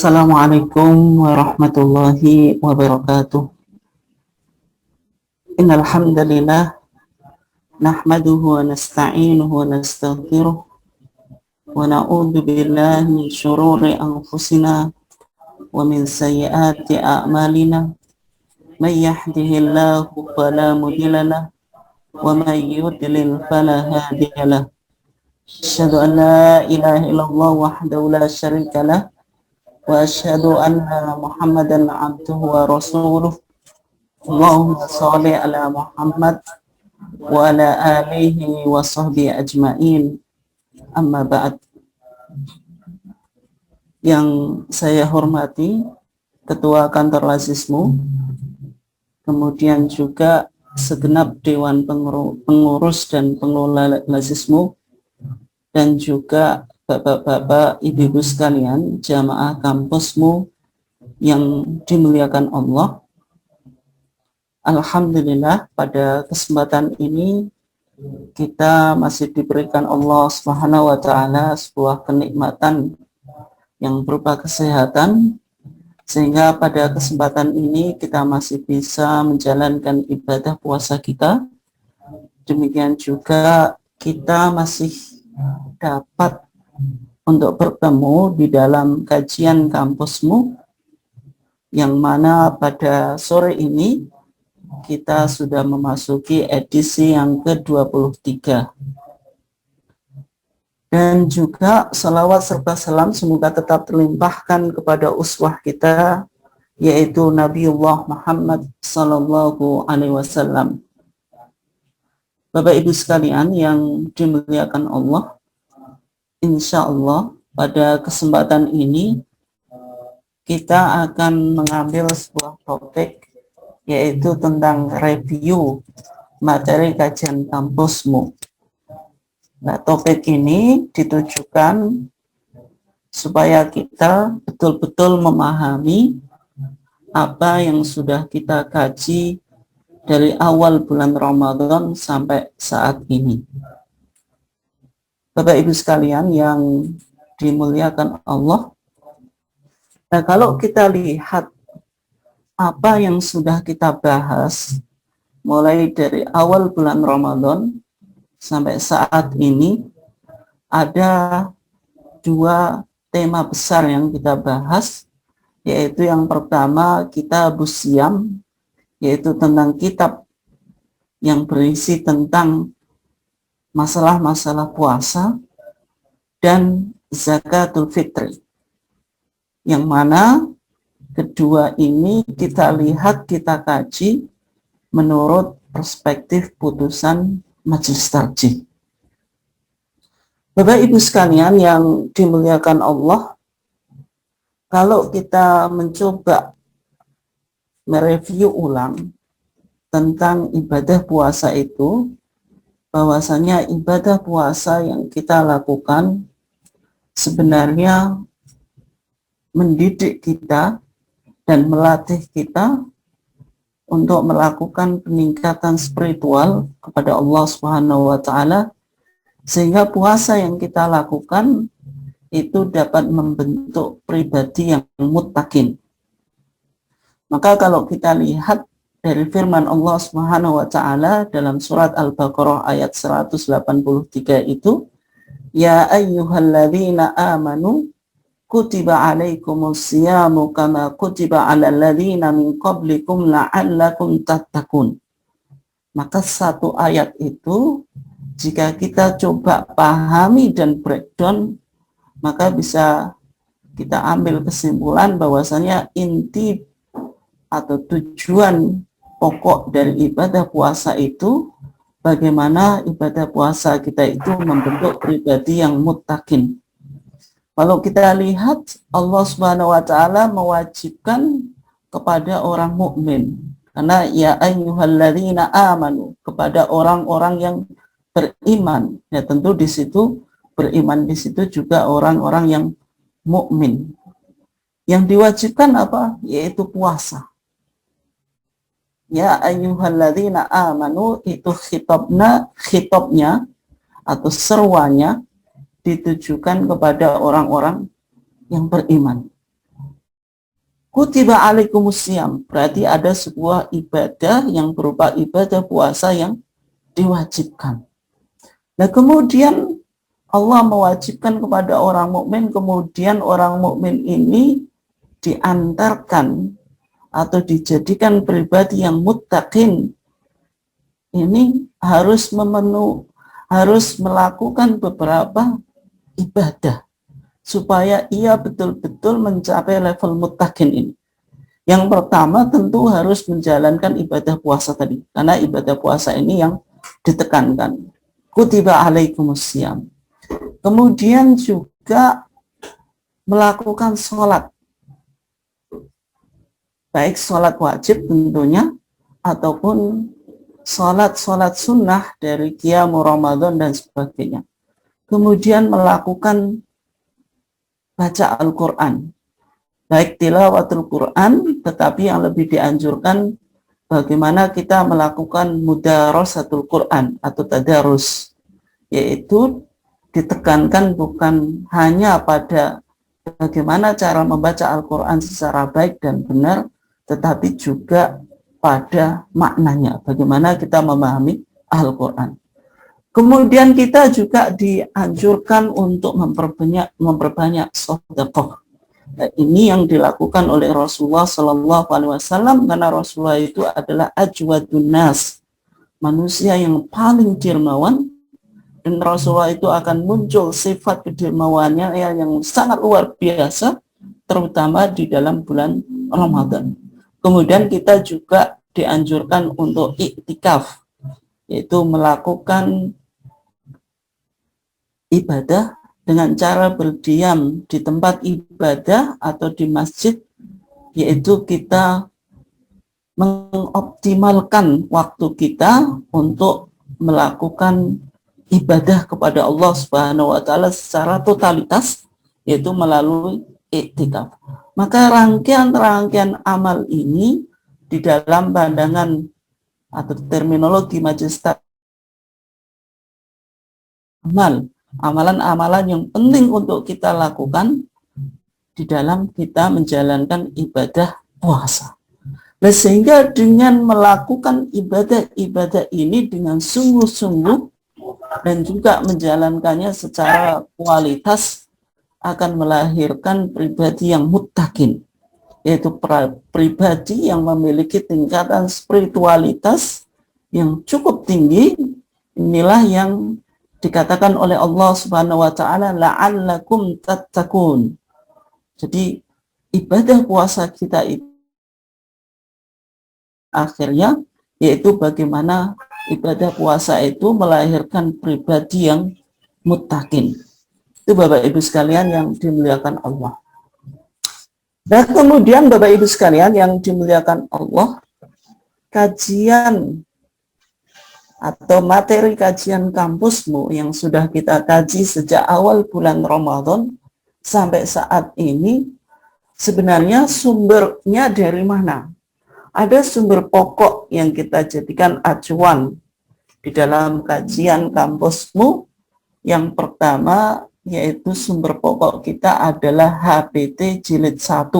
Assalamualaikum warahmatullahi wabarakatuh. Innal hamdalillah nahmaduhu wa nasta'inuhu wa nastaghfiruh wa na'udzu billahi min shururi anfusina wa min sayyiati a'malina. May yahdihillahu fala mudilla lahu wa may yudlil fala hadiya lahu. Asyhadu an la ilaha illallah wahdahu la syarika lahu wa asyhadu anna Muhammadan abduhu wa rasuluh. Allahumma sholli ala Muhammad wa ala alihi wa sahbihi ajmain. Amma ba'd. Yang saya hormati Ketua Kantor Lazismu, kemudian juga segenap Dewan Pengurus dan Pengelola Lazismu, dan juga Bapak-bapak, Ibu-ibu sekalian, jamaah kampusmu yang dimuliakan Allah. Alhamdulillah, pada kesempatan ini kita masih diberikan Allah Subhanahu wa taala sebuah kenikmatan yang berupa kesehatan, sehingga pada kesempatan ini kita masih bisa menjalankan ibadah puasa kita. Demikian juga kita masih dapat untuk bertemu di dalam kajian kampusmu, yang mana pada sore ini kita sudah memasuki edisi yang ke-23. Dan juga salawat serta salam semoga tetap terlimpahkan kepada uswah kita, yaitu Nabiullah Muhammad sallallahu alaihi wasallam. Bapak Ibu sekalian yang dimuliakan Allah, insya Allah pada kesempatan ini kita akan mengambil sebuah topik, yaitu tentang review materi kajian kampusmu. Nah, topik ini ditujukan supaya kita betul-betul memahami apa yang sudah kita kaji dari awal bulan Ramadan sampai saat ini. Bapak Ibu sekalian yang dimuliakan Allah, nah kalau kita lihat apa yang sudah kita bahas mulai dari awal bulan Ramadan sampai saat ini, ada dua tema besar yang kita bahas, yaitu yang pertama Kitabus Shiyam, yaitu tentang kitab yang berisi tentang masalah-masalah puasa, dan Zakatul Fitri, yang mana kedua ini kita lihat, kita kaji menurut perspektif putusan Majelis Tarjih. Bapak Ibu sekalian yang dimuliakan Allah, kalau kita mencoba mereview ulang tentang ibadah puasa itu, bahwasanya ibadah puasa yang kita lakukan sebenarnya mendidik kita dan melatih kita untuk melakukan peningkatan spiritual kepada Allah Subhanahu wa taala, sehingga puasa yang kita lakukan itu dapat membentuk pribadi yang muttaqin. Maka kalau kita lihat dari firman Allah Subhanahu wa taala dalam surat Al-Baqarah ayat 183 itu, ya ayyuhalladzina amanu kutiba alaikumus siyamu kama kutiba alal ladzina min qablikum la'allakum tattaqun. Maka satu ayat itu jika kita coba pahami dan breakdown, maka bisa kita ambil kesimpulan bahwasanya inti atau tujuan pokok dari ibadah puasa itu bagaimana ibadah puasa kita itu membentuk pribadi yang muttaqin. Kalau kita lihat, Allah Subhanahu wa taala mewajibkan kepada orang mukmin, karena ya ayyuhalladzina amanu, kepada orang-orang yang beriman. Ya tentu di situ beriman di situ juga orang-orang yang mukmin. Yang diwajibkan apa? Yaitu puasa. Ya ayyuhalladzina amanu itu khitabnya atau seruannya ditujukan kepada orang-orang yang beriman. Kutiba alaikumusiyam, berarti ada sebuah ibadah yang berupa ibadah puasa yang diwajibkan. Nah, kemudian Allah mewajibkan kepada orang mukmin, kemudian orang mukmin ini diantarkan atau dijadikan pribadi yang muttaqin. Ini harus melakukan beberapa ibadah supaya ia betul-betul mencapai level muttaqin ini. Yang pertama tentu harus menjalankan ibadah puasa tadi, karena ibadah puasa ini yang ditekankan. Kutiba alaikumusiyam. Kemudian juga melakukan sholat, baik sholat wajib tentunya, ataupun sholat sunnah dari qiyam Ramadan dan sebagainya. Kemudian melakukan baca Al-Quran, baik tilawatul Quran, tetapi yang lebih dianjurkan bagaimana kita melakukan mudarasatul Quran atau tadarus, yaitu ditekankan bukan hanya pada bagaimana cara membaca Al-Quran secara baik dan benar, tetapi juga pada maknanya, bagaimana kita memahami Al-Quran. Kemudian kita juga dianjurkan untuk memperbanyak sedekah. Ini yang dilakukan oleh Rasulullah Shallallahu Alaihi Wasallam, karena Rasulullah itu adalah ajwadun nas, manusia yang paling dermawan, dan Rasulullah itu akan muncul sifat kedermawannya yang sangat luar biasa, terutama di dalam bulan Ramadan. Kemudian kita juga dianjurkan untuk iktikaf, yaitu melakukan ibadah dengan cara berdiam di tempat ibadah atau di masjid, yaitu kita mengoptimalkan waktu kita untuk melakukan ibadah kepada Allah Subhanahu wa taala secara totalitas, yaitu melalui iktikaf. Maka rangkaian-rangkaian amal ini di dalam pandangan atau terminologi majelis amal, amalan-amalan yang penting untuk kita lakukan di dalam kita menjalankan ibadah puasa. Nah, sehingga dengan melakukan ibadah-ibadah ini dengan sungguh-sungguh dan juga menjalankannya secara kualitas akan melahirkan pribadi yang muttaqin, yaitu pribadi yang memiliki tingkatan spiritualitas yang cukup tinggi. Inilah yang dikatakan oleh Allah Subhanahu wa taala, la'allakum tattaqun. Jadi ibadah puasa kita itu akhirnya yaitu bagaimana ibadah puasa itu melahirkan pribadi yang muttaqin. Itu Bapak Ibu sekalian yang dimuliakan Allah. Dan kemudian Bapak Ibu sekalian yang dimuliakan Allah, kajian atau materi kajian kampusmu yang sudah kita kaji sejak awal bulan Ramadan sampai saat ini, sebenarnya sumbernya dari mana? Ada sumber pokok yang kita jadikan acuan di dalam kajian kampusmu. Yang pertama yaitu sumber pokok kita adalah HPT Jilid 1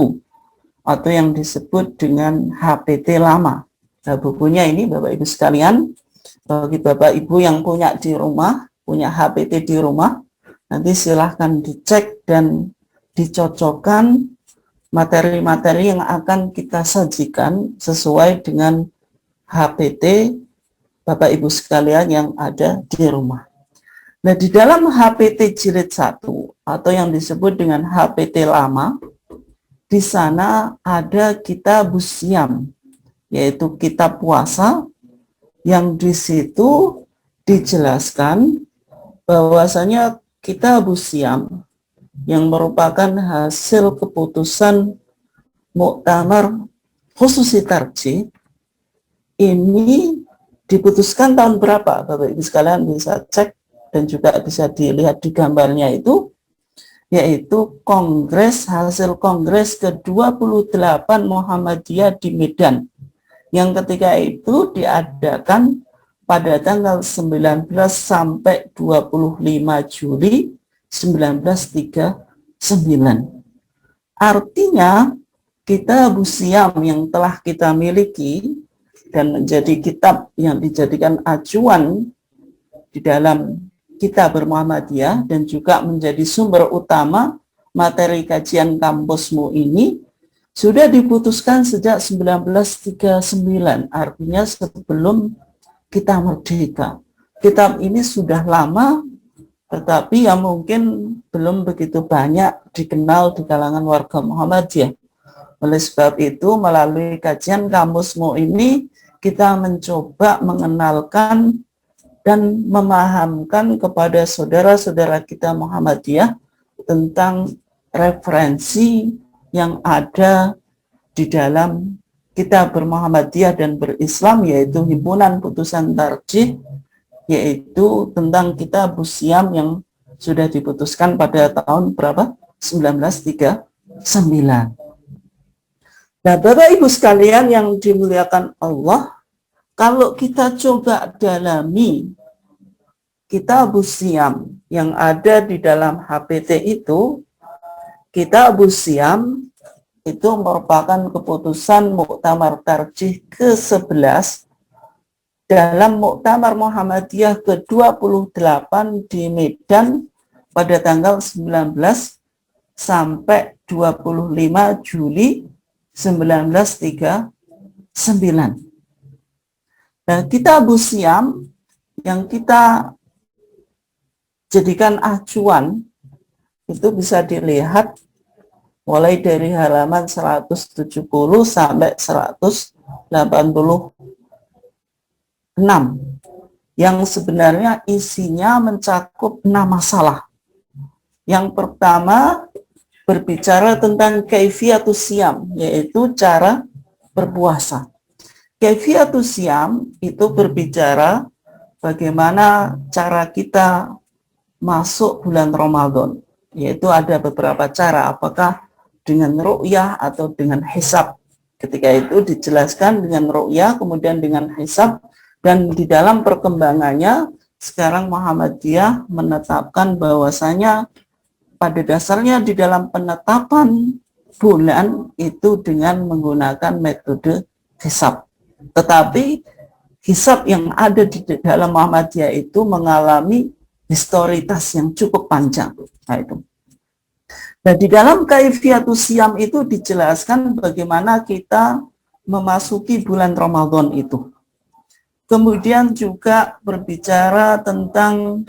atau yang disebut dengan HPT lama. Nah, bukunya ini Bapak Ibu sekalian, bagi Bapak Ibu yang punya di rumah, punya HPT di rumah, nanti silahkan dicek dan dicocokkan materi-materi yang akan kita sajikan sesuai dengan HPT Bapak Ibu sekalian yang ada di rumah. Nah, di dalam HPT Jilid 1 atau yang disebut dengan HPT lama, di sana ada kitab Siam, yaitu kitab puasa, yang di situ dijelaskan bahwasanya kitab Siam yang merupakan hasil keputusan Muktamar Khususi Tarjih ini diputuskan tahun berapa? Bapak Ibu sekalian bisa cek dan juga bisa dilihat di gambarnya itu, yaitu hasil kongres ke-28 Muhammadiyah di Medan, yang ketika itu diadakan pada tanggal 19 sampai 25 Juli 1939. Artinya kitab Siam yang telah kita miliki dan menjadi kitab yang dijadikan acuan di dalam kita berMuhammadiyah dan juga menjadi sumber utama materi kajian kampusmu ini sudah diputuskan sejak 1939, artinya sebelum kita merdeka. Kitab ini sudah lama, tetapi yang mungkin belum begitu banyak dikenal di kalangan warga Muhammadiyah. Oleh sebab itu, melalui kajian kamusmu ini, kita mencoba mengenalkan dan memahamkan kepada saudara-saudara kita Muhammadiyah tentang referensi yang ada di dalam kita berMuhammadiyah dan berislam, yaitu himpunan putusan tarjih, yaitu tentang kitab Siam yang sudah diputuskan pada tahun berapa? 1939. Nah, Bapak Ibu sekalian yang dimuliakan Allah, kalau kita coba dalami kitab Siam yang ada di dalam HPT itu, kitab Siam itu merupakan keputusan Muktamar Tarjih ke-11 dalam Muktamar Muhammadiyah ke-28 di Medan pada tanggal 19 sampai 25 Juli 1939. Nah, kitab Siam yang kita jadikan acuan itu bisa dilihat mulai dari halaman 170 sampai 186 yang sebenarnya isinya mencakup 6 masalah. Yang pertama berbicara tentang kaifiatus siam, yaitu cara berpuasa. Kaifiatus siam itu berbicara bagaimana cara kita masuk bulan Ramadan, yaitu ada beberapa cara, apakah dengan ru'yah atau dengan hisab. Ketika itu dijelaskan dengan ru'yah, kemudian dengan hisab, dan di dalam perkembangannya sekarang Muhammadiyah menetapkan bahwasanya pada dasarnya di dalam penetapan bulan itu dengan menggunakan metode hisab. Tetapi hisab yang ada di dalam Muhammadiyah itu mengalami historitas yang cukup panjang. Nah, itu. Nah, di dalam kaifiatus siam itu dijelaskan bagaimana kita memasuki bulan Ramadan itu. Kemudian juga berbicara tentang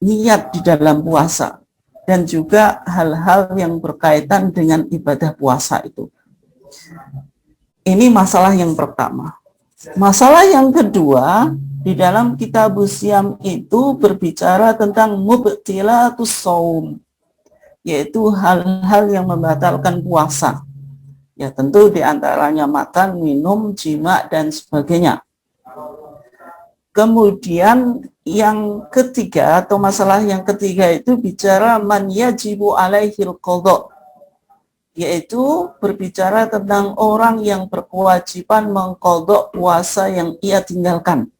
niat di dalam puasa dan juga hal-hal yang berkaitan dengan ibadah puasa itu. Ini masalah yang pertama. Masalah yang kedua, di dalam kitab Siam itu berbicara tentang mubtilatus shaum, yaitu hal-hal yang membatalkan puasa. Ya, tentu diantaranya makan, minum, jima, dan sebagainya. Kemudian yang ketiga atau masalah yang ketiga itu bicara man yajibu alaihil qadha, yaitu berbicara tentang orang yang berkewajiban mengqadha puasa yang ia tinggalkan.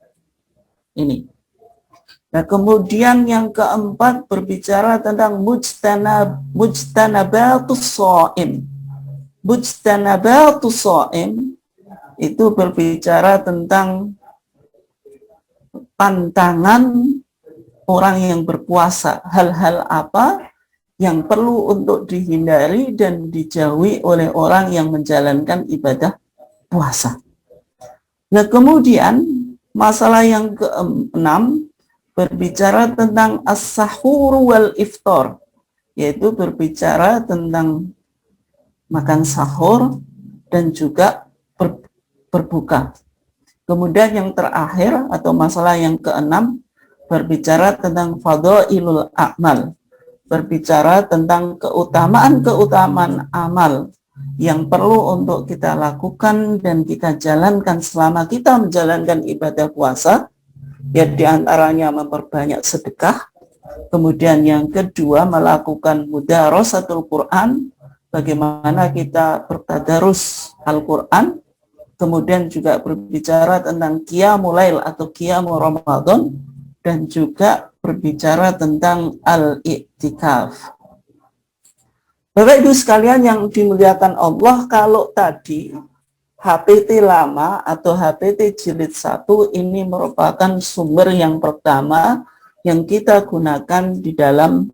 Ini. Nah, kemudian yang keempat berbicara tentang mujtanabatus shaim. Mujtanabatus shaim itu berbicara tentang pantangan orang yang berpuasa, hal-hal apa yang perlu untuk dihindari dan dijauhi oleh orang yang menjalankan ibadah puasa. Nah, kemudian masalah yang keenam berbicara tentang as-sahur wal iftar, yaitu berbicara tentang makan sahur dan juga berbuka. Kemudian yang terakhir atau masalah yang keenam berbicara tentang fadhailul a'mal, berbicara tentang keutamaan-keutamaan amal yang perlu untuk kita lakukan dan kita jalankan selama kita menjalankan ibadah puasa, ya diantaranya memperbanyak sedekah, kemudian yang kedua melakukan mudarasatul Quran, bagaimana kita bertadarus Al-Quran, kemudian juga berbicara tentang qiyamul lail atau qiyamul Ramadan, dan juga berbicara tentang al-i'tikaf. Bapak Ibu sekalian yang dimuliakan Allah, kalau tadi HPT lama atau HPT jilid 1 ini merupakan sumber yang pertama yang kita gunakan di dalam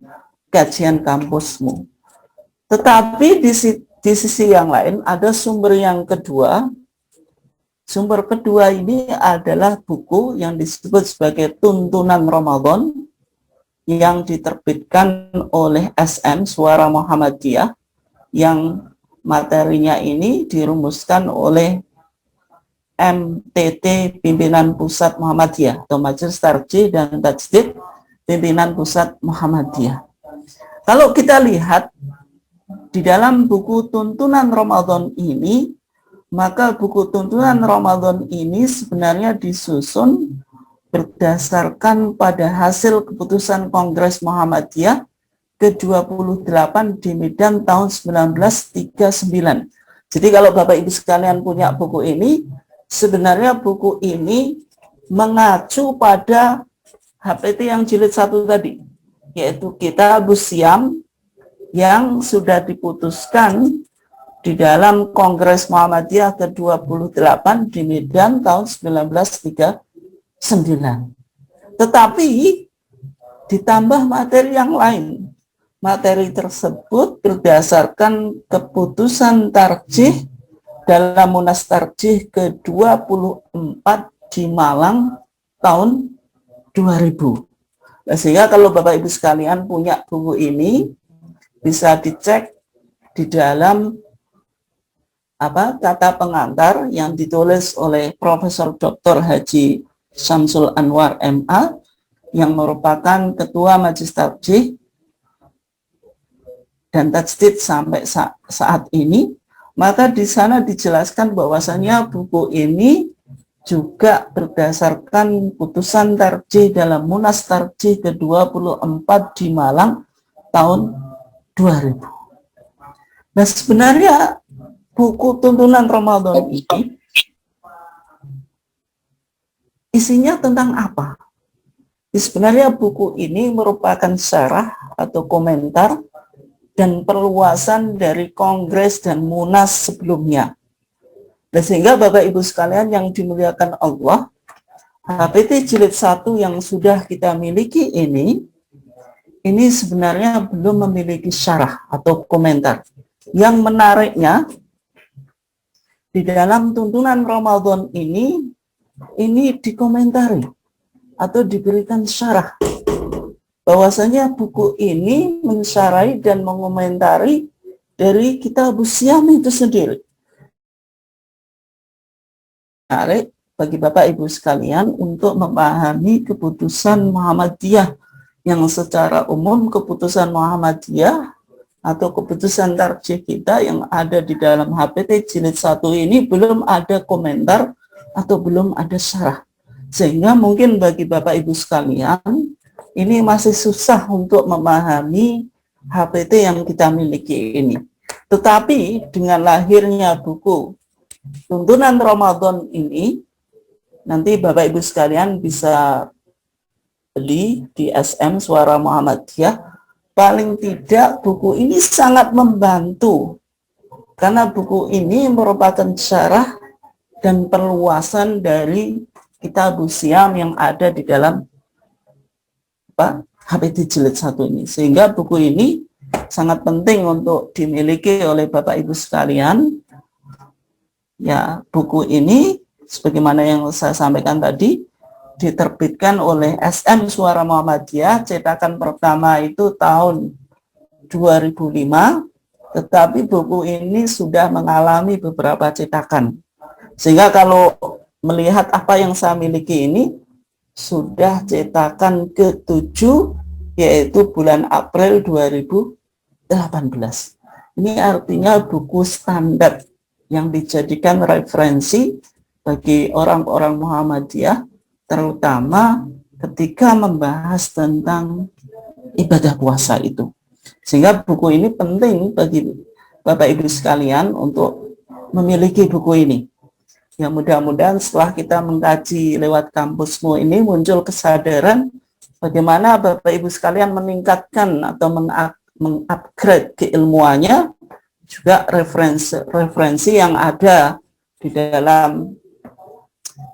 kajian kampusmu. Tetapi di sisi yang lain ada sumber yang kedua. Sumber kedua ini adalah buku yang disebut sebagai Tuntunan Ramadan yang diterbitkan oleh SM Suara Muhammadiyah, yang materinya ini dirumuskan oleh MTT Pimpinan Pusat Muhammadiyah atau Majelis Tarjih dan Tajdid Pimpinan Pusat Muhammadiyah. Kalau kita lihat di dalam buku Tuntunan Ramadan ini, maka buku Tuntunan Ramadan ini sebenarnya disusun berdasarkan pada hasil keputusan Kongres Muhammadiyah ke-28 di Medan tahun 1939. Jadi kalau Bapak Ibu sekalian punya buku ini, sebenarnya buku ini mengacu pada HPT yang jilid 1 tadi, yaitu Kitabus Syiyam yang sudah diputuskan di dalam Kongres Muhammadiyah ke-28 di Medan tahun 1939. Tetapi ditambah materi yang lain. Materi tersebut berdasarkan keputusan tarjih dalam Munas Tarjih ke-24 di Malang tahun 2000. Sehingga kalau Bapak Ibu sekalian punya buku ini, bisa dicek di dalam kata pengantar yang ditulis oleh Profesor Dr. Haji Syamsul Anwar MA yang merupakan Ketua Majelis Tarjih dan Tajdid sampai saat ini. Maka di sana dijelaskan bahwasanya buku ini juga berdasarkan putusan tarjih dalam Munas Tarjih ke-24 di Malang tahun 2000. Nah, sebenarnya buku Tuntunan Ramadan ini isinya tentang apa? Sebenarnya buku ini merupakan syarah atau komentar dan perluasan dari Kongres dan Munas sebelumnya. Dan sehingga Bapak Ibu sekalian yang dimuliakan Allah, HPT jilid 1 yang sudah kita miliki ini sebenarnya belum memiliki syarah atau komentar. Yang menariknya, di dalam Tuntunan Ramadan ini dikomentari atau diberikan syarah. Bahwasanya buku ini mensyarai dan mengomentari dari Kitabus Syiyam itu sendiri. Menarik bagi Bapak Ibu sekalian untuk memahami keputusan Muhammadiyah yang secara umum keputusan Muhammadiyah atau keputusan tarjih kita yang ada di dalam HPT jilid 1 ini belum ada komentar atau belum ada syarah. Sehingga mungkin bagi Bapak Ibu sekalian ini masih susah untuk memahami HPT yang kita miliki ini. Tetapi dengan lahirnya buku Tuntunan Ramadan ini, nanti Bapak Ibu sekalian bisa beli di SM Suara Muhammadiyah. Paling tidak buku ini sangat membantu karena buku ini merupakan syarah dan perluasan dari Kitabus Syiyam yang ada di dalam HPT jilid 1 ini. Sehingga buku ini sangat penting untuk dimiliki oleh Bapak Ibu sekalian. Ya, buku ini sebagaimana yang saya sampaikan tadi diterbitkan oleh SM Suara Muhammadiyah, cetakan pertama itu tahun 2005, tetapi buku ini sudah mengalami beberapa cetakan. Sehingga kalau melihat apa yang saya miliki ini, sudah cetakan ke-7, yaitu bulan April 2018. Ini artinya buku standar yang dijadikan referensi bagi orang-orang Muhammadiyah, terutama ketika membahas tentang ibadah puasa itu. Sehingga buku ini penting bagi Bapak Ibu sekalian untuk memiliki buku ini. Ya, mudah-mudahan setelah kita mengkaji lewat kampusmu ini muncul kesadaran bagaimana Bapak Ibu sekalian meningkatkan atau mengupgrade keilmuannya, juga referensi yang ada di dalam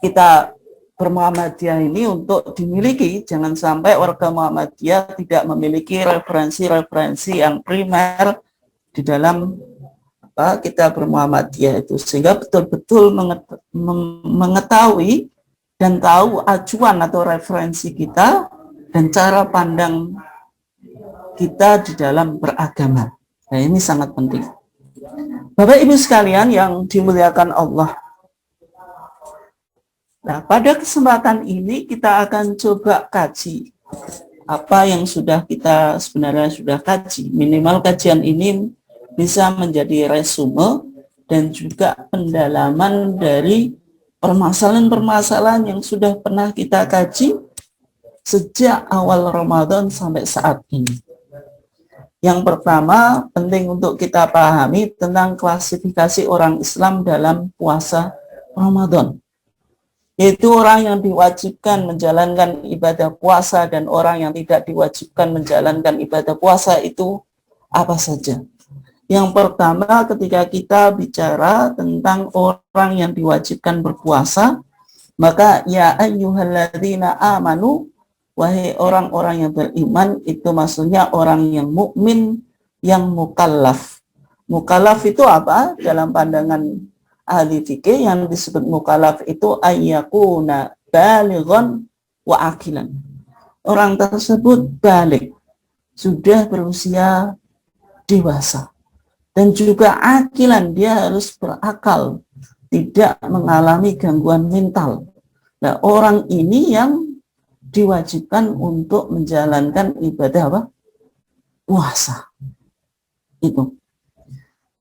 kita bermuhammadiyah ini untuk dimiliki. Jangan sampai warga Muhammadiyah tidak memiliki referensi-referensi yang primer di dalam kita bermuhammadiyah itu, sehingga betul-betul mengetahui dan tahu acuan atau referensi kita dan cara pandang kita di dalam beragama. Nah, ini sangat penting. Bapak Ibu sekalian yang dimuliakan Allah. Nah, pada kesempatan ini kita akan coba kaji apa yang sebenarnya sudah kaji. Minimal kajian ini bisa menjadi resume dan juga pendalaman dari permasalahan-permasalahan yang sudah pernah kita kaji sejak awal Ramadan sampai saat ini. Yang pertama, penting untuk kita pahami tentang klasifikasi orang Islam dalam puasa Ramadan. Yaitu orang yang diwajibkan menjalankan ibadah puasa dan orang yang tidak diwajibkan menjalankan ibadah puasa itu apa saja. Yang pertama, ketika kita bicara tentang orang yang diwajibkan berpuasa, maka ya ayyuhalladzina amanu, wahai orang-orang yang beriman, itu maksudnya orang yang mukmin, yang mukallaf. Mukallaf itu apa? Dalam pandangan ahli fikih yang disebut mukallaf itu ayyakuna balighan wa aqilan. Orang tersebut balik, sudah berusia dewasa, dan juga aqilan, dia harus berakal, tidak mengalami gangguan mental. Nah, orang ini yang diwajibkan untuk menjalankan ibadah apa? Puasa. Itu.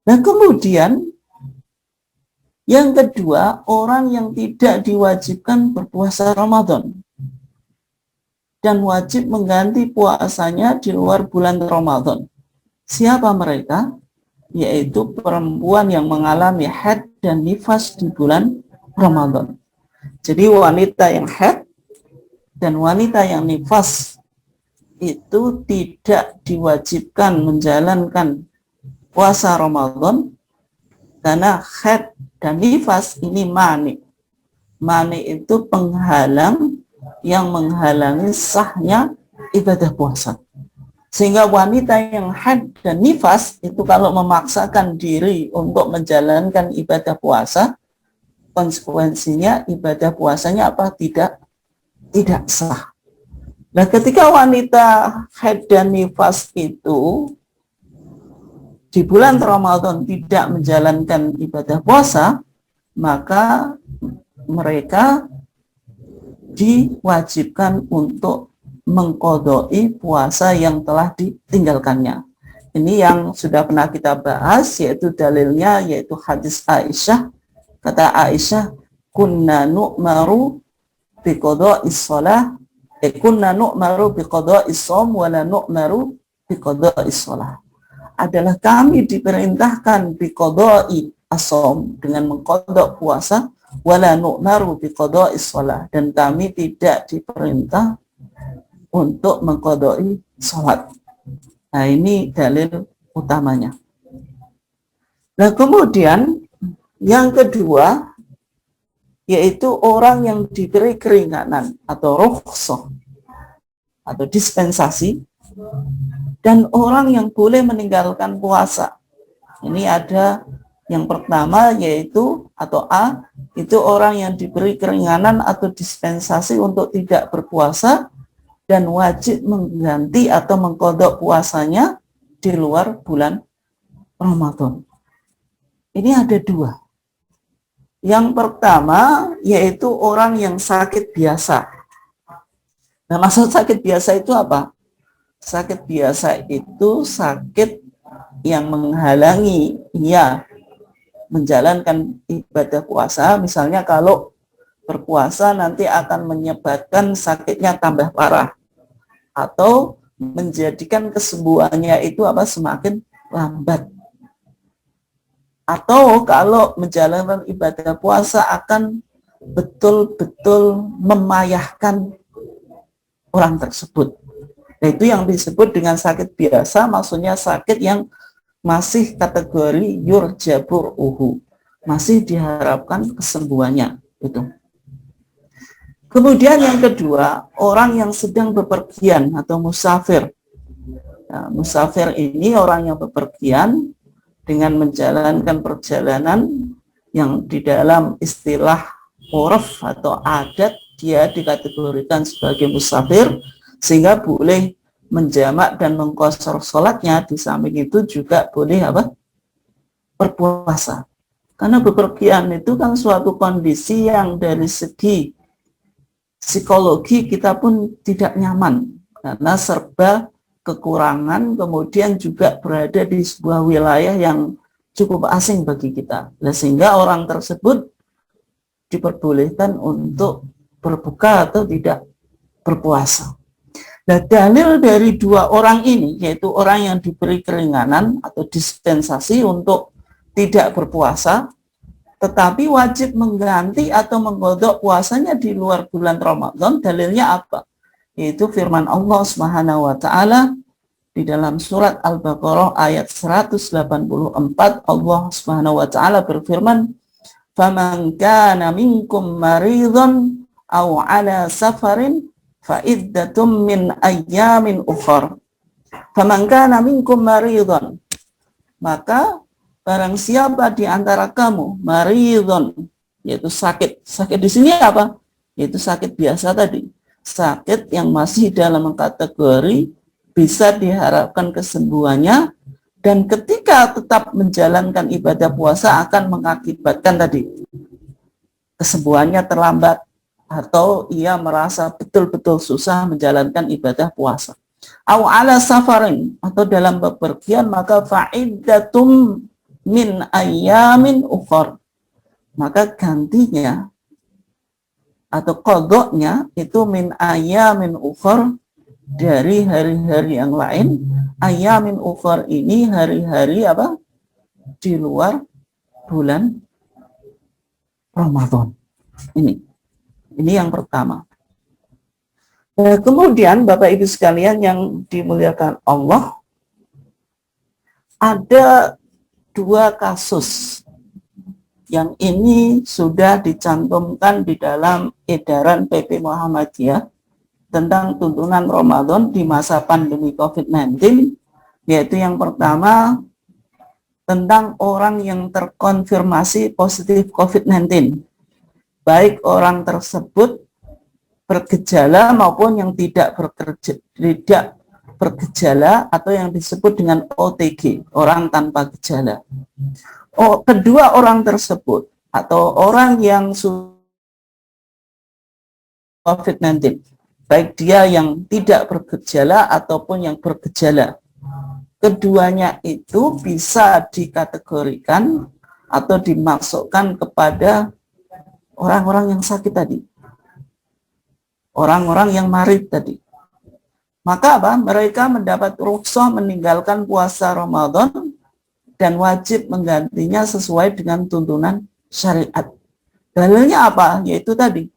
Nah, kemudian yang kedua, orang yang tidak diwajibkan berpuasa Ramadan dan wajib mengganti puasanya di luar bulan Ramadan. Siapa mereka? Yaitu perempuan yang mengalami haid dan nifas di bulan Ramadan. Jadi wanita yang haid dan wanita yang nifas itu tidak diwajibkan menjalankan puasa Ramadan karena haid dan nifas ini mani. Mani itu penghalang yang menghalangi sahnya ibadah puasa. Sehingga wanita yang haid dan nifas itu kalau memaksakan diri untuk menjalankan ibadah puasa, konsekuensinya ibadah puasanya apa? Tidak sah. Nah, ketika wanita haid dan nifas itu di bulan Ramadan tidak menjalankan ibadah puasa, maka mereka diwajibkan untuk mengqodoi puasa yang telah ditinggalkannya. Ini yang sudah pernah kita bahas, yaitu dalilnya, yaitu hadis Aisyah. Kata Aisyah, kunna nu'maru biqoda'is shalah, kunna nu'maru biqoda'is shaum wa la nu'maru biqoda'is shalah. Adalah kami diperintahkan biqodai as-shaum, dengan mengqodok puasa, wala nu'maru biqoda'is shalah, dan kami tidak diperintah untuk mengqodoi sholat. Nah, ini dalil utamanya. Nah, kemudian yang kedua yaitu orang yang diberi keringanan atau rukhsah atau dispensasi, dan orang yang boleh meninggalkan puasa. Ini ada yang pertama yaitu atau A, itu orang yang diberi keringanan atau dispensasi untuk tidak berpuasa dan wajib mengganti atau mengqodok puasanya di luar bulan Ramadan. Ini ada dua. Yang pertama yaitu orang yang sakit biasa. Nah, maksud sakit biasa itu apa? Sakit biasa itu sakit yang menghalangi ia menjalankan ibadah puasa. Misalnya kalau berpuasa nanti akan menyebabkan sakitnya tambah parah, atau menjadikan kesembuhannya itu apa? Semakin lambat. Atau kalau menjalankan ibadah puasa akan betul-betul memayahkan orang tersebut. Nah, itu yang disebut dengan sakit biasa, maksudnya sakit yang masih kategori yurjabur uhu, masih diharapkan kesembuhannya. Itu. Kemudian yang kedua, orang yang sedang bepergian atau musafir. Nah, musafir ini orang yang bepergian dengan menjalankan perjalanan yang di dalam istilah uruf atau adat dia dikategorikan sebagai musafir, sehingga boleh menjamak dan mengqashar sholatnya. Di samping itu juga boleh berpuasa, karena bepergian itu kan suatu kondisi yang dari segi psikologi kita pun tidak nyaman, karena serba kekurangan, kemudian juga berada di sebuah wilayah yang cukup asing bagi kita. Nah, sehingga orang tersebut diperbolehkan untuk berbuka atau tidak berpuasa. Nah, dalil dari dua orang ini, yaitu orang yang diberi keringanan atau dispensasi untuk tidak berpuasa, tetapi wajib mengganti atau menggodok puasanya di luar bulan Ramadan, dalilnya apa? Yaitu firman Allah Subhanahu wa taala di dalam surat Al-Baqarah ayat 184. Allah Subhanahu wa taala berfirman, "Faman kana minkum maridhan aw ala safarin fa iddatum min ayyamin ukhra." Faman kana minkum maridhan, maka barang siapa di antara kamu maridhan, yaitu sakit. Sakit di sini apa? Yaitu sakit biasa tadi. Sakit yang masih dalam kategori bisa diharapkan kesembuhannya, dan ketika tetap menjalankan ibadah puasa akan mengakibatkan tadi kesembuhannya terlambat atau ia merasa betul-betul susah menjalankan ibadah puasa. Au ala safarin, atau dalam bepergian, maka fa'iddatum min ayyamin ukhra, maka gantinya atau kodoknya itu min ayamin ukhra, dari hari-hari yang lain. Ayamin ukhra ini hari-hari di luar bulan Ramadan. Ini yang pertama. Kemudian Bapak Ibu sekalian yang dimuliakan Allah, ada dua kasus yang ini sudah dicantumkan di dalam edaran PP Muhammadiyah tentang tuntunan Ramadan di masa pandemi COVID-19, yaitu yang pertama tentang orang yang terkonfirmasi positif COVID-19, baik orang tersebut bergejala maupun yang tidak bergejala atau yang disebut dengan OTG, orang tanpa gejala. Kedua orang tersebut atau orang yang COVID-19, baik dia yang tidak bergejala ataupun yang bergejala, keduanya itu bisa dikategorikan atau dimasukkan kepada orang-orang yang sakit tadi, orang-orang yang marid tadi. Maka mereka mendapat rukhsah meninggalkan puasa Ramadan dan wajib menggantinya sesuai dengan tuntunan syariat. Dalilnya apa? Yaitu tadi,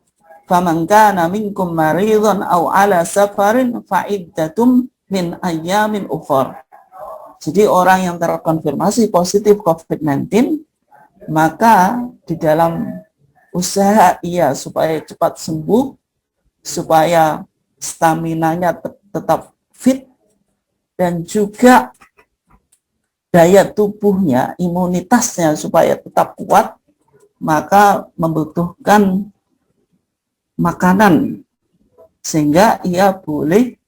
faman kana minkum maridhan aw ala safarin fa iddatum min ayyamin ukhra. Jadi orang yang terkonfirmasi positif COVID-19, maka di dalam usaha ia supaya cepat sembuh, supaya staminanya tetap fit, dan juga daya tubuhnya, imunitasnya supaya tetap kuat, maka membutuhkan makanan sehingga ia boleh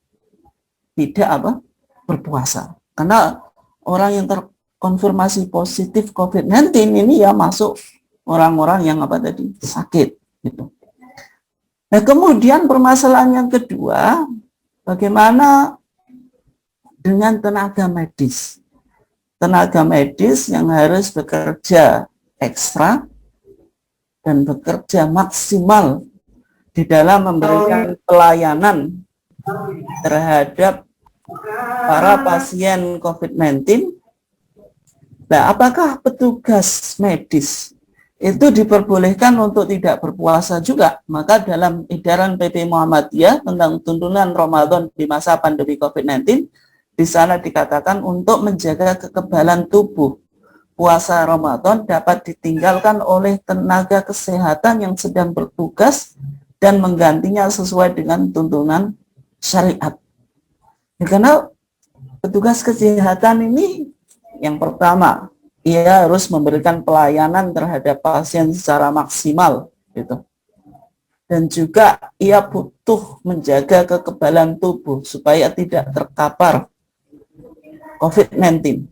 tidak berpuasa. Karena orang yang terkonfirmasi positif COVID-19 ini ya masuk orang-orang yang sakit gitu. Nah, kemudian permasalahan yang kedua, bagaimana dengan tenaga medis? Tenaga medis yang harus bekerja ekstra dan bekerja maksimal di dalam memberikan pelayanan terhadap para pasien COVID-19. Nah, apakah petugas medis itu diperbolehkan untuk tidak berpuasa juga. Maka dalam edaran PP Muhammadiyah tentang tuntunan Ramadan di masa pandemi COVID-19, di sana dikatakan untuk menjaga kekebalan tubuh, puasa Ramadan dapat ditinggalkan oleh tenaga kesehatan yang sedang bertugas dan menggantinya sesuai dengan tuntunan syariat. Ya, karena petugas kesehatan ini yang pertama, ia harus memberikan pelayanan terhadap pasien secara maksimal, gitu. Dan juga ia butuh menjaga kekebalan tubuh supaya tidak terkapar COVID-19.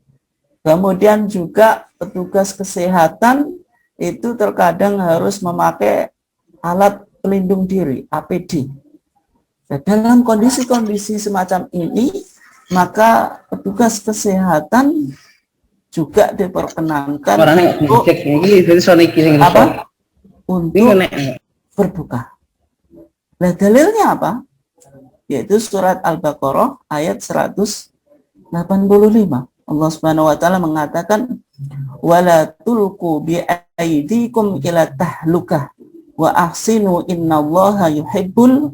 Kemudian juga petugas kesehatan itu terkadang harus memakai alat pelindung diri, APD. Nah, dalam kondisi-kondisi semacam ini, maka petugas kesehatan juga diperkenankan untuk berbuka. Nah, dalilnya apa? Yaitu surat Al-Baqarah ayat 185. Allah Subhanahu wa taala mengatakan wala tulqu bi aydikum ila tahlukah wa ahsinu innallaha yuhibbul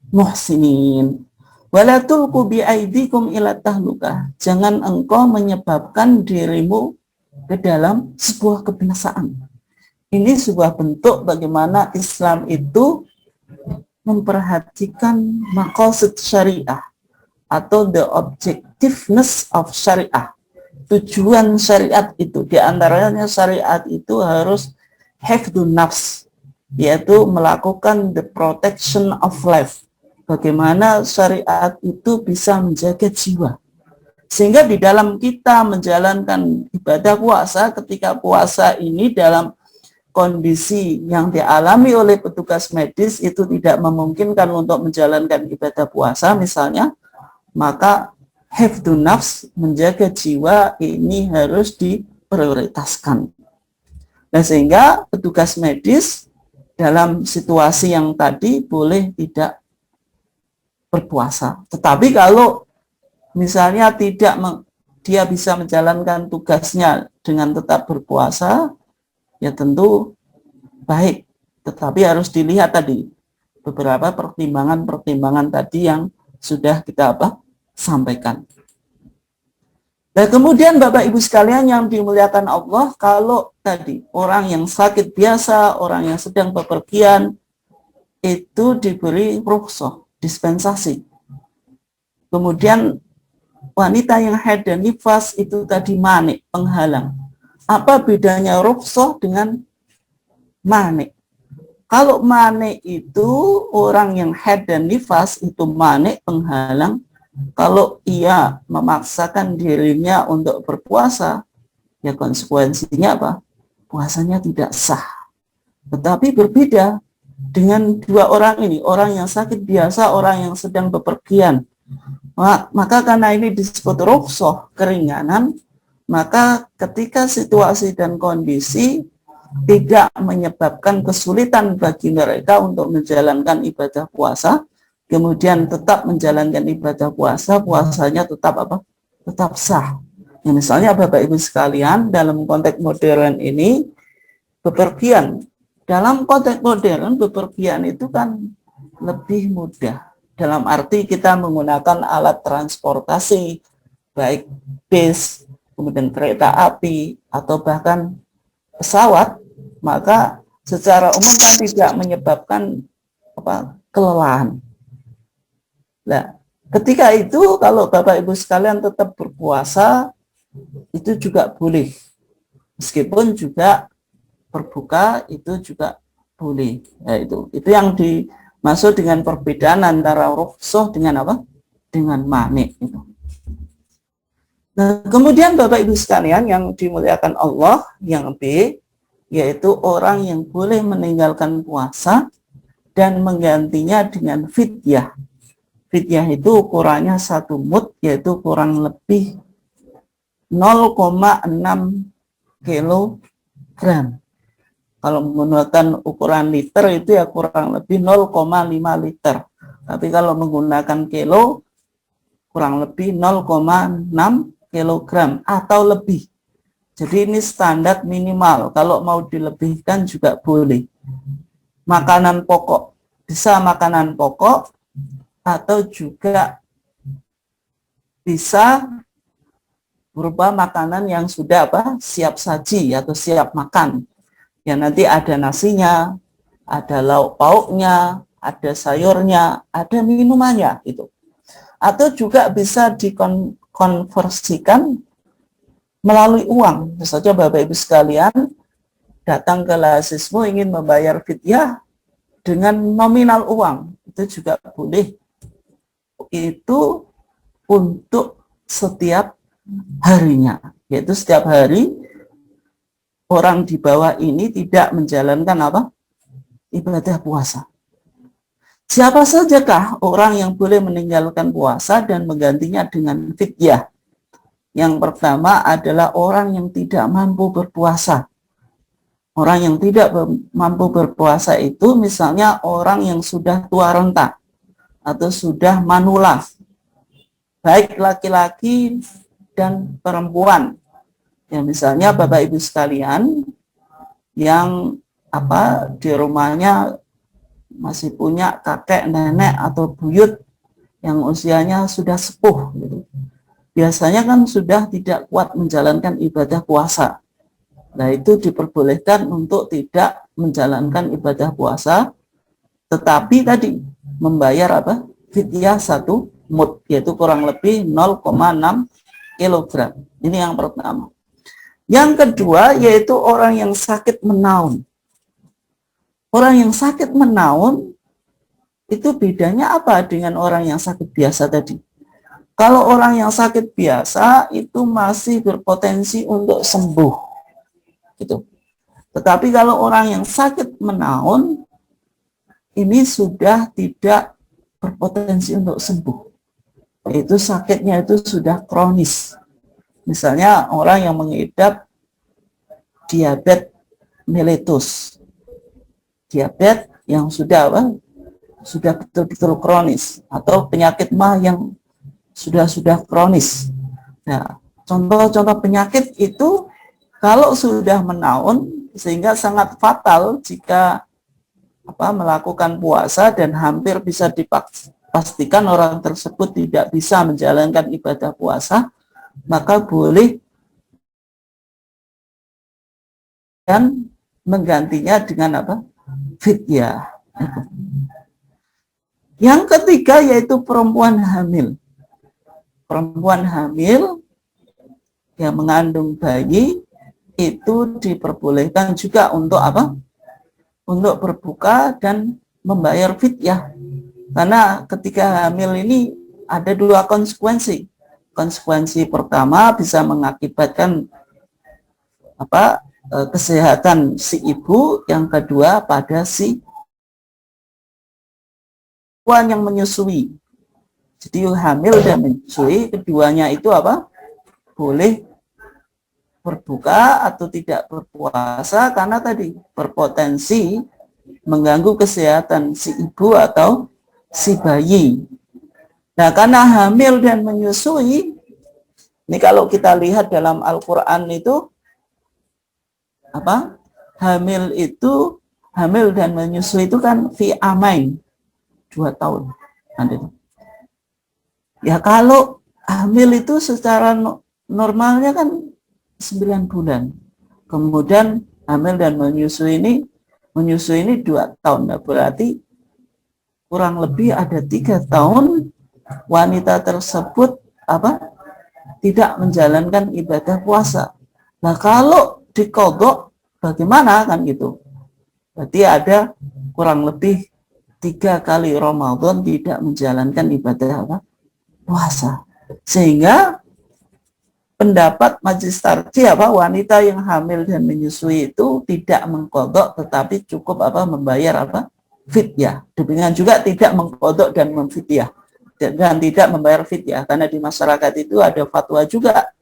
muhsinin. Wala tulqu bi aydikum ila tahlukah. Jangan engkau menyebabkan dirimu ke dalam sebuah kebinasaan. Ini sebuah bentuk bagaimana Islam itu memperhatikan maqasid syariah atau the objectiveness of syariah. Tujuan syariat itu, diantaranya syariat itu harus hifdzun nafs, yaitu melakukan the protection of life. Bagaimana syariat itu bisa menjaga jiwa. Sehingga di dalam kita menjalankan ibadah puasa, ketika puasa ini dalam kondisi yang dialami oleh petugas medis itu tidak memungkinkan untuk menjalankan ibadah puasa misalnya, maka hifdzun nafs, menjaga jiwa ini harus diprioritaskan. Nah, sehingga petugas medis dalam situasi yang tadi boleh tidak berpuasa. Tetapi kalau misalnya dia bisa menjalankan tugasnya dengan tetap berpuasa, ya tentu baik. Tetapi harus dilihat tadi beberapa pertimbangan-pertimbangan tadi yang sudah kita sampaikan. Nah, kemudian Bapak Ibu sekalian yang dimuliakan Allah, kalau tadi orang yang sakit biasa, orang yang sedang bepergian, itu diberi rukhsah, dispensasi. Kemudian wanita yang haid dan nifas itu tadi manik, penghalang. Apa bedanya rukhsah dengan manik? Kalau manik itu orang yang haid dan nifas itu manik, penghalang. Kalau ia memaksakan dirinya untuk berpuasa, ya konsekuensinya apa? Puasanya tidak sah. Tetapi berbeda dengan dua orang ini, orang yang sakit biasa, orang yang sedang bepergian. Maka karena ini disebut rukhsah, keringanan, maka ketika situasi dan kondisi tidak menyebabkan kesulitan bagi mereka untuk menjalankan ibadah puasa, kemudian tetap menjalankan ibadah puasa, puasanya tetap tetap sah. Ya, misalnya Bapak Ibu sekalian, dalam konteks modern ini, bepergian. Dalam konteks modern, bepergian itu kan lebih mudah. Dalam arti kita menggunakan alat transportasi, baik bis, kemudian kereta api, atau bahkan pesawat, maka secara umum kan tidak menyebabkan kelelahan. Nah, ketika itu kalau Bapak Ibu sekalian tetap berpuasa, itu juga boleh. Meskipun juga berbuka itu juga boleh. Nah, itu yang dimaksud dengan perbedaan antara rukhsah dengan apa? Dengan manik itu. Nah, kemudian Bapak Ibu sekalian yang dimuliakan Allah, yang B, yaitu orang yang boleh meninggalkan puasa dan menggantinya dengan fidyah. Fidyah itu ukurannya 1 mud, yaitu kurang lebih 0,6 kilogram. Kalau menggunakan ukuran liter itu ya kurang lebih 0,5 liter. Tapi kalau menggunakan kilo, kurang lebih 0,6 kilogram atau lebih. Jadi ini standar minimal, kalau mau dilebihkan juga boleh. Makanan pokok, bisa makanan pokok atau juga bisa berupa makanan yang sudah siap saji atau siap makan. Ya nanti ada nasinya, ada lauk pauknya, ada sayurnya, ada minumannya gitu. Atau juga bisa dikonversikan melalui uang. Misalnya Bapak Ibu sekalian datang ke Lasismo ingin membayar fidyah dengan nominal uang, itu juga boleh. Itu untuk setiap harinya, yaitu setiap hari orang di bawah ini tidak menjalankan ibadah puasa. Siapa sajakah orang yang boleh meninggalkan puasa dan menggantinya dengan fidyah? Yang pertama adalah orang yang tidak mampu berpuasa. Orang yang tidak mampu berpuasa itu misalnya orang yang sudah tua renta atau sudah manula, baik laki-laki dan perempuan. Ya misalnya Bapak Ibu sekalian yang di rumahnya masih punya kakek, nenek atau buyut yang usianya sudah sepuh gitu. Biasanya kan sudah tidak kuat menjalankan ibadah puasa. Nah, itu diperbolehkan untuk tidak menjalankan ibadah puasa, tetapi tadi membayar fidyah 1 mud, yaitu kurang lebih 0,6 kilogram. Ini yang pertama. Yang kedua yaitu orang yang sakit menaun. Orang yang sakit menaun itu bedanya apa dengan orang yang sakit biasa tadi? Kalau orang yang sakit biasa itu masih berpotensi untuk sembuh. Gitu. Tetapi kalau orang yang sakit menaun ini sudah tidak berpotensi untuk sembuh. Itu sakitnya itu sudah kronis. Misalnya orang yang mengidap diabetes mellitus. Diabetes yang sudah betul-betul kronis, atau penyakit mah yang sudah kronis. Nah, contoh-contoh penyakit itu kalau sudah menaun sehingga sangat fatal jika melakukan puasa dan hampir bisa dipastikan orang tersebut tidak bisa menjalankan ibadah puasa, maka boleh dan menggantinya dengan fidyah. Yang ketiga yaitu perempuan hamil. Perempuan hamil yang mengandung bayi itu diperbolehkan juga untuk untuk berbuka dan membayar fidyah. Karena ketika hamil ini ada 2 konsekuensi. Konsekuensi pertama bisa mengakibatkan kesehatan si ibu, yang kedua pada si perempuan yang menyusui. Jadi hamil dan menyusui, keduanya itu boleh berbuka atau tidak berpuasa karena tadi berpotensi mengganggu kesehatan si ibu atau si bayi. Nah, karena hamil dan menyusui, ini kalau kita lihat dalam Al-Quran itu hamil dan menyusui itu kan fi amain, 2 tahun. Ya kalau hamil itu secara normalnya kan 9 bulan. Kemudian hamil dan menyusui ini 2 tahun. Nah, berarti kurang lebih ada 3 tahun wanita tersebut tidak menjalankan ibadah puasa. Nah, kalau dikodok bagaimana kan gitu? Berarti ada kurang lebih 3 kali Ramadan tidak menjalankan ibadah puasa. Sehingga pendapat Majelis Tarjih wanita yang hamil dan menyusui itu tidak mengkodok tetapi cukup membayar fidyah. Demikian juga tidak mengkodok dan memfidyah dan tidak membayar fidyah, karena di masyarakat itu ada fatwa juga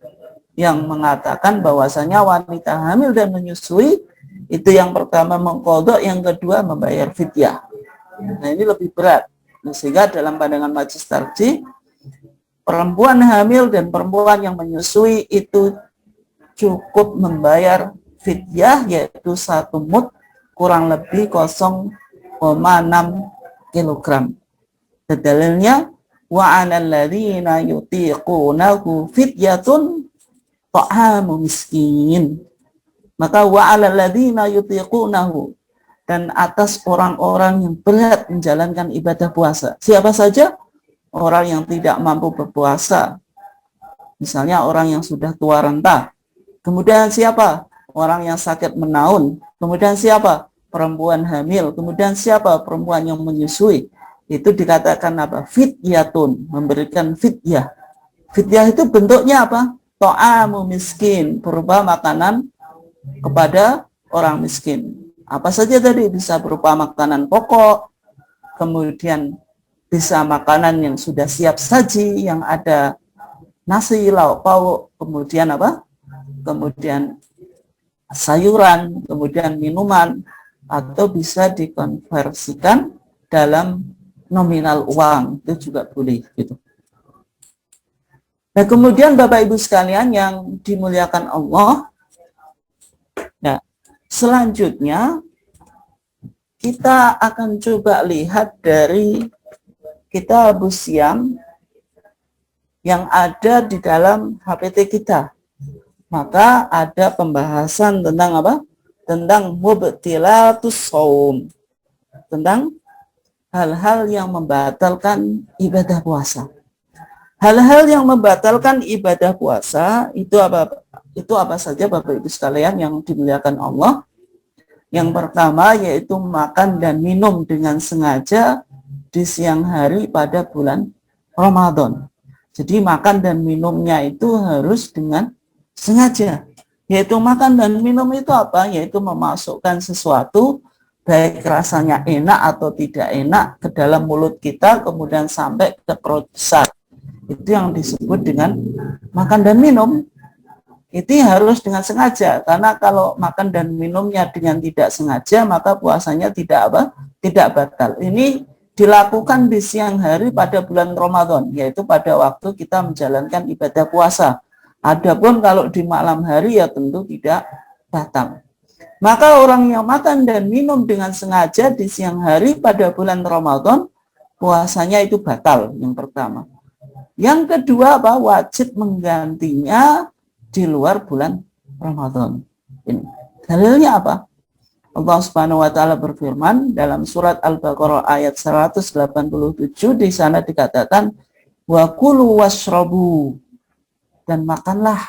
yang mengatakan bahwasanya wanita hamil dan menyusui itu yang pertama mengkodok, yang kedua membayar fidyah. Nah, ini lebih berat. Sehingga dalam pandangan Majelis Tarjih, perempuan hamil dan perempuan yang menyusui itu cukup membayar fidyah, yaitu 1 mud kurang lebih 0,6 kilogram. Dalilnya wa 'alal ladzina yutiqunahu fidyatun ta'amu miskin. Maka wa 'alal ladzina yutiqunahu, dan atas orang-orang yang berat menjalankan ibadah puasa. Siapa saja? Orang yang tidak mampu berpuasa. Misalnya orang yang sudah tua renta. Kemudian siapa? Orang yang sakit menaun. Kemudian siapa? Perempuan hamil. Kemudian siapa? Perempuan yang menyusui. Itu dikatakan apa? Fidyatun, memberikan fidyah. Fidyah itu bentuknya apa? Ta'amu miskin, berupa makanan kepada orang miskin. Apa saja tadi? Bisa berupa makanan pokok, kemudian bisa makanan yang sudah siap saji, yang ada nasi, lauk pauk, kemudian apa? Kemudian sayuran, kemudian minuman, atau bisa dikonversikan dalam nominal uang, itu juga boleh gitu. Nah, kemudian Bapak Ibu sekalian yang dimuliakan Allah, nah, selanjutnya kita akan coba lihat dari Kitabus Shiyam yang ada di dalam HPT kita. Maka ada pembahasan tentang apa? Tentang mubtilatus shaum, tentang hal-hal yang membatalkan ibadah puasa. Hal-hal yang membatalkan ibadah puasa itu apa? Itu apa saja Bapak Ibu sekalian yang dimuliakan Allah? Yang pertama yaitu makan dan minum dengan sengaja di siang hari pada bulan Ramadan. Jadi makan dan minumnya itu harus dengan sengaja. Yaitu makan dan minum itu apa? Yaitu memasukkan sesuatu, baik rasanya enak atau tidak enak, ke dalam mulut kita, kemudian sampai ke perut besar. Itu yang disebut dengan makan dan minum. Itu harus dengan sengaja, karena kalau makan dan minumnya dengan tidak sengaja, maka puasanya tidak apa? Tidak batal. Ini dilakukan di siang hari pada bulan Ramadan, yaitu pada waktu kita menjalankan ibadah puasa. Adapun kalau di malam hari ya tentu tidak batal. Maka orang yang makan dan minum dengan sengaja di siang hari pada bulan Ramadan, puasanya itu batal, yang pertama. Yang kedua apa? Wajib menggantinya di luar bulan Ramadan. Ini dalilnya apa? Allah Subhanahu wa taala berfirman dalam surat Al-Baqarah ayat 187, di sana dikatakan wa kulu washrabu, dan makanlah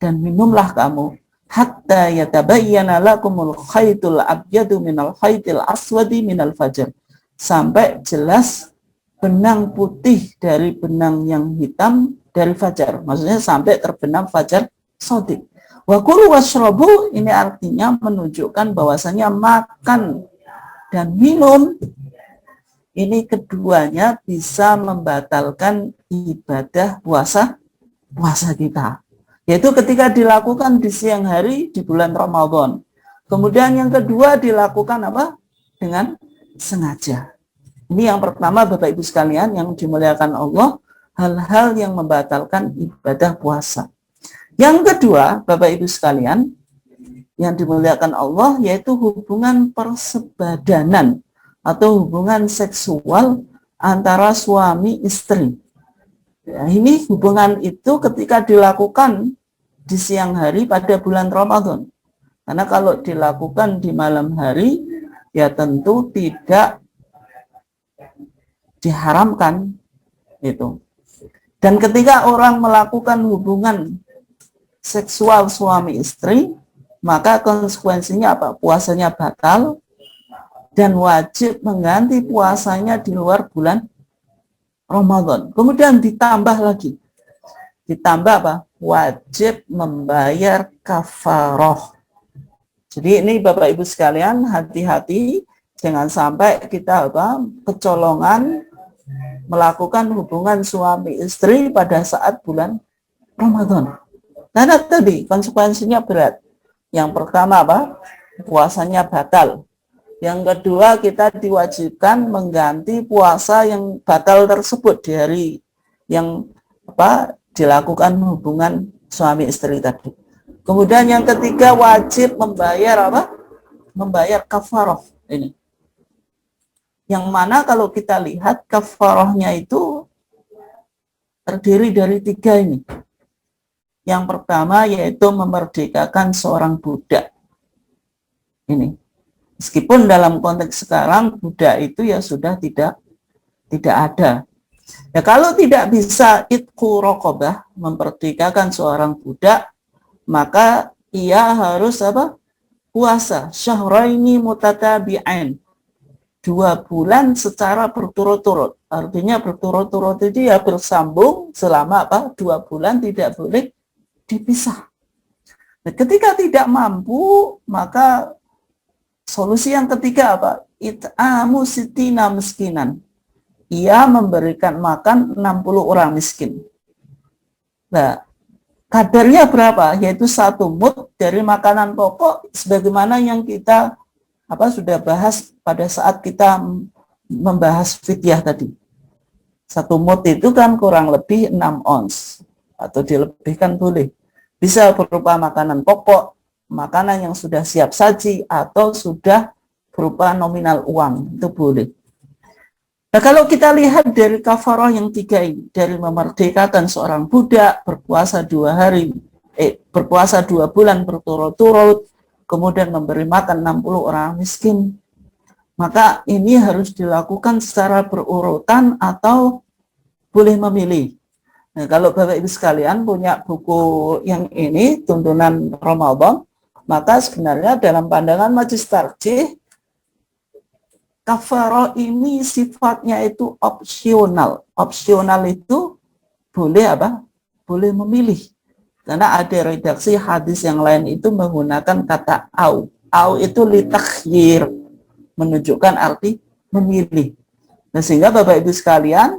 dan minumlah kamu hatta yatabayyana lakumul khaytul abyadu minal khaytil aswadi minal fajr, sampai jelas benang putih dari benang yang hitam dari fajar. Maksudnya sampai terbenam fajar shadiq. Wa kulu washrabu, ini artinya menunjukkan bahwasanya makan dan minum ini keduanya bisa membatalkan ibadah puasa kita. Yaitu ketika dilakukan di siang hari di bulan Ramadan. Kemudian yang kedua dilakukan apa? Dengan sengaja. Ini yang pertama Bapak Ibu sekalian yang dimuliakan Allah, hal-hal yang membatalkan ibadah puasa. Yang kedua, Bapak Ibu sekalian yang dimuliakan Allah, yaitu hubungan persebadanan atau hubungan seksual antara suami istri. Ya, ini hubungan itu ketika dilakukan di siang hari pada bulan Ramadan. Karena kalau dilakukan di malam hari, ya tentu tidak diharamkan itu. Dan ketika orang melakukan hubungan seksual suami istri, maka konsekuensinya apa? Puasanya batal dan wajib mengganti puasanya di luar bulan Ramadan. Kemudian ditambah lagi. Ditambah apa? Wajib membayar kafaroh. Jadi ini Bapak Ibu sekalian, hati-hati jangan sampai kita apa? Kecolongan melakukan hubungan suami istri pada saat bulan Ramadan. Karena tadi konsekuensinya berat. Yang pertama apa? Puasanya batal. Yang kedua kita diwajibkan mengganti puasa yang batal tersebut di hari yang apa? Dilakukan hubungan suami istri tadi. Kemudian yang ketiga wajib membayar apa? Membayar kafarah ini. Yang mana kalau kita lihat kafarahnya itu terdiri dari 3 ini. Yang pertama yaitu memerdekakan seorang budak. Ini. Meskipun dalam konteks sekarang budak itu ya sudah tidak ada. Ya kalau tidak bisa itqu raqabah, memperdekakan seorang budak, maka ia harus apa? Puasa syahraini mutatabi'ain. 2 bulan secara berturut-turut. Artinya berturut-turut itu ya bersambung selama apa? 2 bulan tidak boleh dipisah. Nah, ketika tidak mampu, maka solusi yang ketiga apa? It'amu sitina miskinan. Ia memberikan makan 60 orang miskin. Nah, kadarnya berapa? Yaitu 1 mud dari makanan pokok sebagaimana yang kita sudah bahas pada saat kita membahas fidyah tadi. 1 mud itu kan kurang lebih 6 ons atau dilebihkan boleh. Bisa berupa makanan pokok, makanan yang sudah siap saji, atau sudah berupa nominal uang, itu boleh. Nah, kalau kita lihat dari kafarah yang 3 ini, dari memerdekakan seorang budak, berpuasa 2 bulan berturut-turut, kemudian memberi makan 60 orang miskin, maka ini harus dilakukan secara berurutan atau boleh memilih. Nah, kalau Bapak Ibu sekalian punya buku yang ini, Tuntunan Ramadan, maka sebenarnya dalam pandangan Majelis Tarjih, kafarah ini sifatnya itu opsional. Opsional itu boleh apa? Boleh memilih. Karena ada redaksi hadis yang lain itu menggunakan kata au. Au itu litakhyir, menunjukkan arti memilih. Nah, sehingga Bapak Ibu sekalian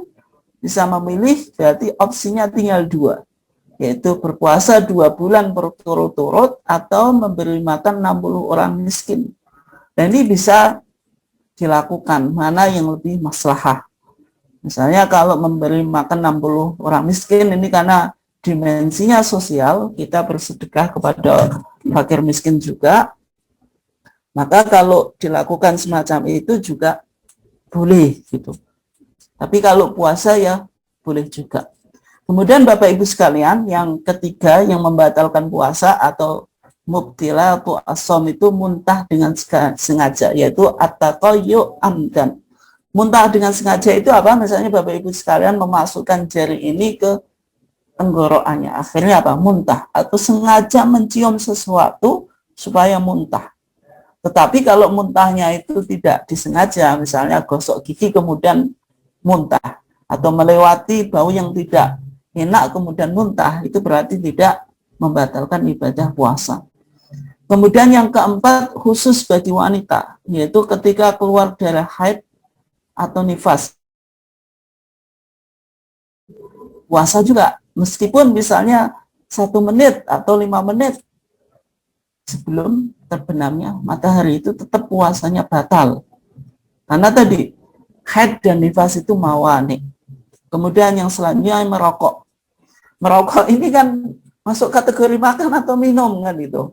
bisa memilih, berarti opsinya tinggal 2, yaitu berpuasa 2 bulan berturut-turut atau memberi makan 60 orang miskin. Dan ini bisa dilakukan, mana yang lebih maslahah. Misalnya kalau memberi makan 60 orang miskin, ini karena dimensinya sosial, kita bersedekah kepada fakir miskin juga, maka kalau dilakukan semacam itu juga boleh gitu. Tapi kalau puasa ya boleh juga. Kemudian Bapak Ibu sekalian, yang ketiga yang membatalkan puasa atau mubtilatu as-shaum itu muntah dengan sengaja, yaitu at-taqayyu amdan. Muntah dengan sengaja itu apa? Misalnya Bapak Ibu sekalian memasukkan jari ini ke tenggorokannya, akhirnya apa? Muntah, atau sengaja mencium sesuatu supaya muntah. Tetapi kalau muntahnya itu tidak disengaja, misalnya gosok gigi kemudian muntah, atau melewati bau yang tidak enak kemudian muntah, itu berarti tidak membatalkan ibadah puasa. Kemudian yang keempat, khusus bagi wanita, yaitu ketika keluar darah haid atau nifas. Puasa juga, meskipun misalnya 1 menit atau 5 menit sebelum terbenamnya matahari, itu tetap puasanya batal. Karena tadi haid dan nifas itu mawani. Kemudian yang selanjutnya merokok. Merokok ini kan masuk kategori makan atau minum kan itu.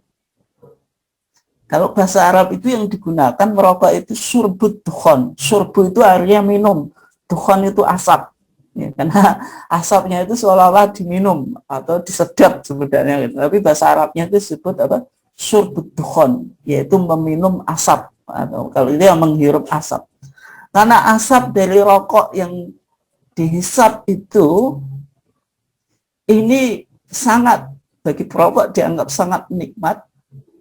Kalau bahasa Arab itu yang digunakan merokok itu surbut dukhon. Surbu itu artinya minum. Dukhon itu asap. Ya, karena asapnya itu seolah-olah diminum atau disedap sebenarnya. Gitu. Tapi bahasa Arabnya itu disebut apa? Surbut dukhon, yaitu meminum asap. Atau kalau itu yang menghirup asap. Karena asap dari rokok yang dihisap itu, ini sangat, bagi perokok dianggap sangat nikmat.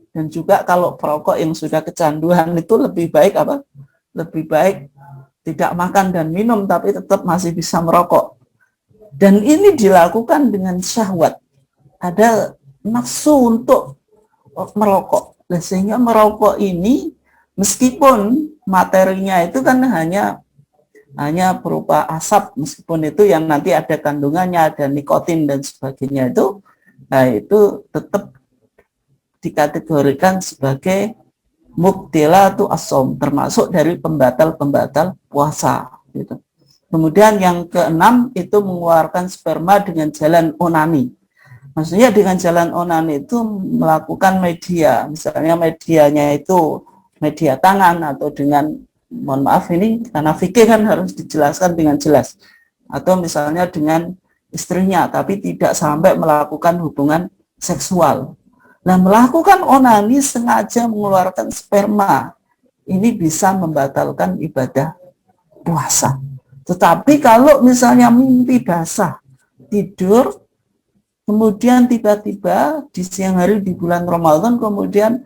Dan juga kalau perokok yang sudah kecanduan itu lebih baik apa? Lebih baik tidak makan dan minum tapi tetap masih bisa merokok. Dan ini dilakukan dengan syahwat. Ada nafsu untuk merokok. Sehingga merokok ini meskipun materinya itu kan hanya berupa asap, meskipun itu yang nanti ada kandungannya, ada nikotin dan sebagainya itu, nah itu tetap dikategorikan sebagai mubtilatu as-shaum, termasuk dari pembatal-pembatal puasa. Gitu. Kemudian yang keenam itu mengeluarkan sperma dengan jalan onani. Maksudnya dengan jalan onani itu melakukan media, misalnya medianya itu media tangan atau dengan, mohon maaf ini karena fikih kan harus dijelaskan dengan jelas, atau misalnya dengan istrinya tapi tidak sampai melakukan hubungan seksual. Nah, melakukan onani sengaja mengeluarkan sperma ini bisa membatalkan ibadah puasa. Tetapi kalau misalnya mimpi basah, tidur, kemudian tiba-tiba di siang hari di bulan Ramadan, kemudian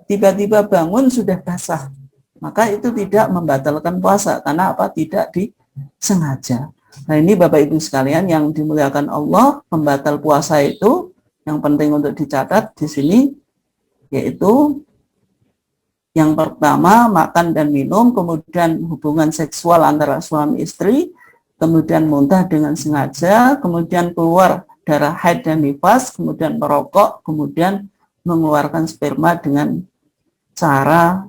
tiba-tiba bangun sudah basah, maka itu tidak membatalkan puasa karena apa? Tidak disengaja. Nah, ini Bapak Ibu sekalian yang dimuliakan Allah, pembatal puasa itu yang penting untuk dicatat di sini yaitu yang pertama makan dan minum, kemudian hubungan seksual antara suami istri, kemudian muntah dengan sengaja, kemudian keluar darah haid dan nifas, kemudian merokok, kemudian mengeluarkan sperma dengan cara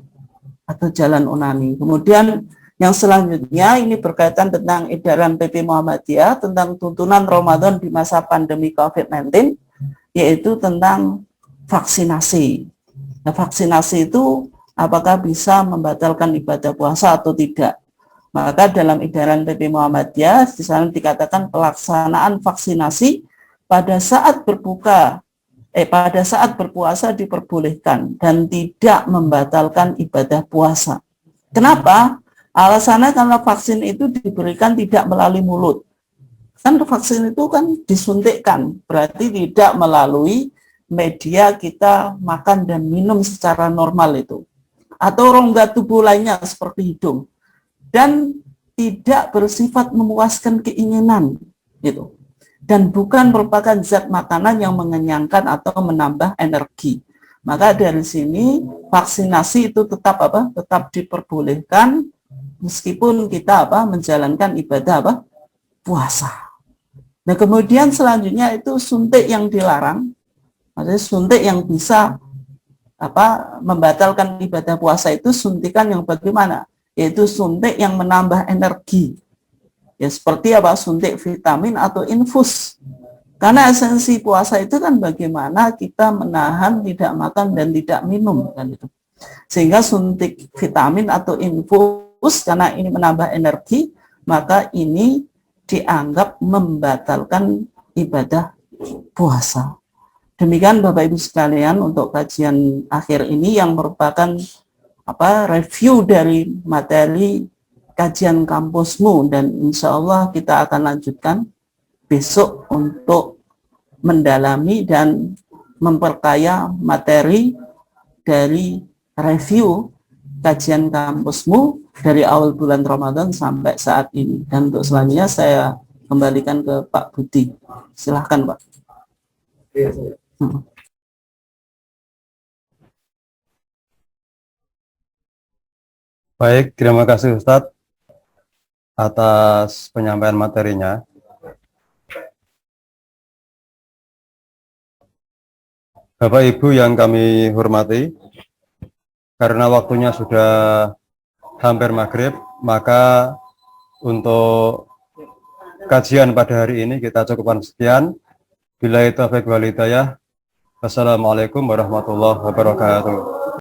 atau jalan onani. Kemudian yang selanjutnya ini berkaitan tentang edaran PP Muhammadiyah tentang tuntunan Ramadan di masa pandemi COVID-19, yaitu tentang vaksinasi. Nah, vaksinasi itu apakah bisa membatalkan ibadah puasa atau tidak? Maka dalam edaran PP Muhammadiyah di sana dikatakan pelaksanaan vaksinasi pada saat berpuasa diperbolehkan dan tidak membatalkan ibadah puasa. Kenapa? Alasannya karena vaksin itu diberikan tidak melalui mulut. Kan vaksin itu kan disuntikkan, berarti tidak melalui media kita makan dan minum secara normal itu. Atau rongga tubuh lainnya seperti hidung. Dan tidak bersifat memuaskan keinginan gitu. Dan bukan merupakan zat makanan yang mengenyangkan atau menambah energi. Maka dari sini vaksinasi itu tetap Tetap diperbolehkan meskipun kita menjalankan ibadah puasa. Nah, kemudian selanjutnya itu suntik yang dilarang. Maksudnya suntik yang bisa membatalkan ibadah puasa itu suntikan yang bagaimana? Yaitu suntik yang menambah energi. Ya seperti suntik vitamin atau infus. Karena esensi puasa itu kan bagaimana kita menahan tidak makan dan tidak minum kan itu. Sehingga suntik vitamin atau infus karena ini menambah energi, maka ini dianggap membatalkan ibadah puasa. Demikian Bapak Ibu sekalian untuk kajian akhir ini yang merupakan review dari materi kajian kampusmu, dan insya Allah kita akan lanjutkan besok untuk mendalami dan memperkaya materi dari review kajian kampusmu dari awal bulan Ramadan sampai saat ini. Dan untuk selanjutnya saya kembalikan ke Pak Budi. Silahkan Pak. Baik, terima kasih Ustadz atas penyampaian materinya. Bapak Ibu yang kami hormati, karena waktunya sudah hampir maghrib, maka untuk kajian pada hari ini kita cukupkan sekian. Billahi taufiq wal hidayah. Wassalamualaikum warahmatullahi wabarakatuh.